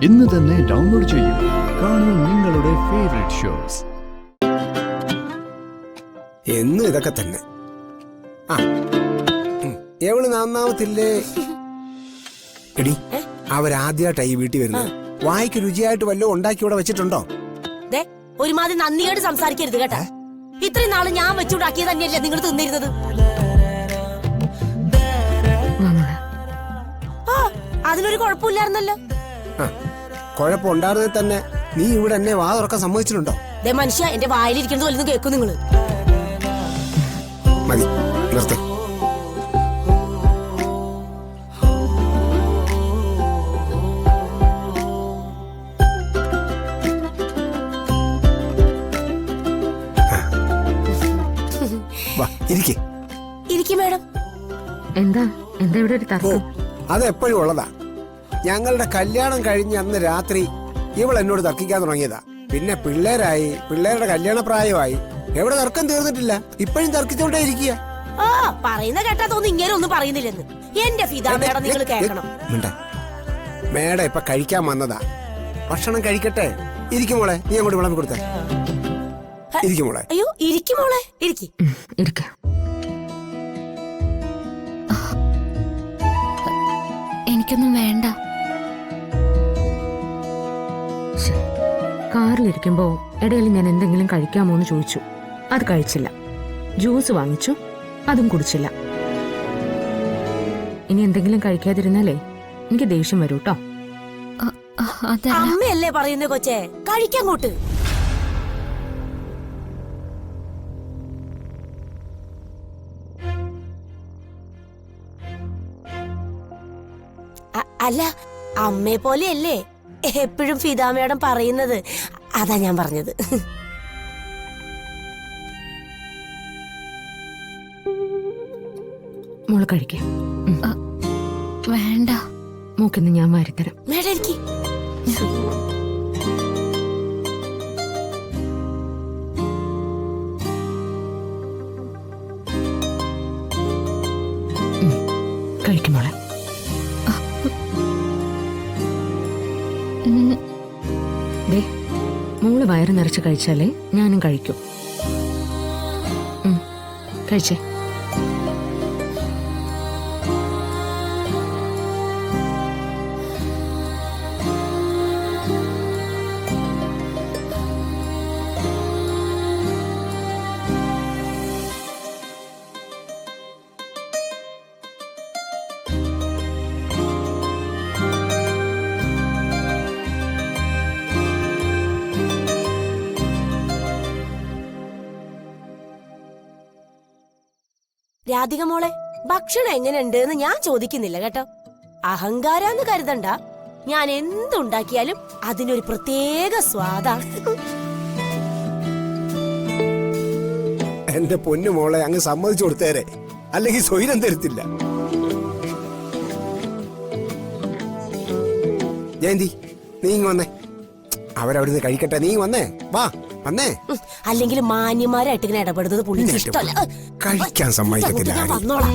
ഇന്ന് തന്നെ ഡൗൺലോഡ് ചെയ്യൂ. കാണൂ നിങ്ങളുടെ ഫേവറേറ്റ് ഷോസ്. എന്നും ഇതൊക്കെ തന്നെ. എവള് നന്നാവത്തില്ലേ? എടി, അവരാദ്യമായിട്ടായി വീട്ടിൽ വരുന്നത്. വായിക്ക് രുചിയായിട്ട് വല്ലതും ഉണ്ടാക്കി ഇവിടെ വെച്ചിട്ടുണ്ടോ? ഒരുമാതിരി നന്ദിയോട് സംസാരിക്കരുത് കേട്ടാ. ഇത്രയും നാള് ഞാൻ വെച്ചുണ്ടാക്കിയത് തന്നെയല്ലേ നിങ്ങൾ തിന്നിരുന്നത്. അതിനൊരു കുഴപ്പമില്ലായിരുന്നല്ലോ. കുഴപ്പമുണ്ടായിരുന്നേ തന്നെ നീ ഇവിടെ എന്നെ വാ തുറക്കാൻ സമ്മതിച്ചിട്ടുണ്ടോ? മനുഷ്യ, എന്റെ വായിലിരിക്കുന്നത് വല്ലതും കേൾക്കും നിങ്ങള്. മതി, നിർത്ത്. ഇരിക്കും മേഡം. എന്താ എന്താ ഇവിടെ ഒരു തർക്കം? അതെപ്പോഴും ഉള്ളതാ. ഞങ്ങളുടെ കല്യാണം കഴിഞ്ഞ അന്ന് രാത്രി ഇവൾ എന്നോട് തർക്കിക്കാൻ തുടങ്ങിയതാ. പിന്നെ പിള്ളേരായി, പിള്ളേരുടെ കല്യാണ പ്രായമായി. എവിടെ തർക്കം തീർന്നിട്ടില്ല, ഇപ്പോഴും തർക്കിച്ചോണ്ടേ ഇരിക്കുക. പറയുന്ന കേട്ടാ തോന്നുന്നു ഇങ്ങനെ ഒന്നും പറയുന്നില്ലെന്ന്. എന്റെ ഫിദ മേഡം, നിങ്ങൾ കേൾക്കണം. മേഡം ഇപ്പൊ കഴിക്കാൻ വന്നതാ. ഭക്ഷണം കഴിക്കട്ടെ. ഇരിക്കും മോളെ, നീ അങ്ങോട്ട് വിളമ്പി കൊടുത്തേ. ഇരിക്കും മോളെ. അയ്യോ, ഇരിക്കും മോളെ, ഇരിക്ക. എനിക്കൊന്നും വേണ്ട. കാറിലിരിക്കുമ്പോ ഇടയിൽ ഞാൻ എന്തെങ്കിലും കഴിക്കാമോ എന്ന് ചോദിച്ചു. അത് കഴിച്ചില്ല. ജ്യൂസ് വാങ്ങിച്ചു, അതും കുടിച്ചില്ല. ഇനി എന്തെങ്കിലും കഴിക്കാതിരുന്നാലേ എനിക്ക് ദേഷ്യം വരൂ കേട്ടോ. അമ്മയല്ലേ പറയുന്നേ കൊച്ചേ, കഴിക്കങ്ങോട്ട്. അല്ല, അമ്മയെ പോലെയല്ലേ എപ്പോഴും ഫിദ മേഡം പറയുന്നത്. അതാ ഞാൻ പറഞ്ഞത്. മോള് കഴിക്കേ. വേണ്ട. മോക്കിന്ന് ഞാൻ വാരിത്തരാം. മേഡം എനിക്ക് കഴിക്കും മോളെ. മോള് വയറ് നിറച്ച് കഴിച്ചാലേ ഞാനും കഴിക്കും. കഴിച്ചേ. രാധിക മോളെ, ഭക്ഷണം എങ്ങനെയുണ്ട് എന്ന് ഞാൻ ചോദിക്കുന്നില്ല കേട്ടോ. അഹങ്കാരാന്ന് കരുതണ്ട. ഞാൻ എന്തുണ്ടാക്കിയാലും അതിനൊരു പ്രത്യേക സ്വാദാണ്. എന്റെ പൊന്നു മോളെ, അങ്ങ് സമ്മതിച്ചു കൊടുത്തേരെ, അല്ലെങ്കിൽ സ്വൈരം തരത്തില്ല. ജയന്തി, നീ ഇങ്ങ് വന്നേ. അവരവിടുന്ന് കഴിക്കട്ടെ. നീ വന്നേ, വാ വന്നേ. അല്ലെങ്കിൽ മാന്യന്മാരായിട്ട് ഇങ്ങനെ ഇടപെടുന്നത് പുള്ളിക്ക് ഇഷ്ടമല്ല. കഴിക്കാൻ സമ്മതിക്കത്തില്ല. വന്നോളാം.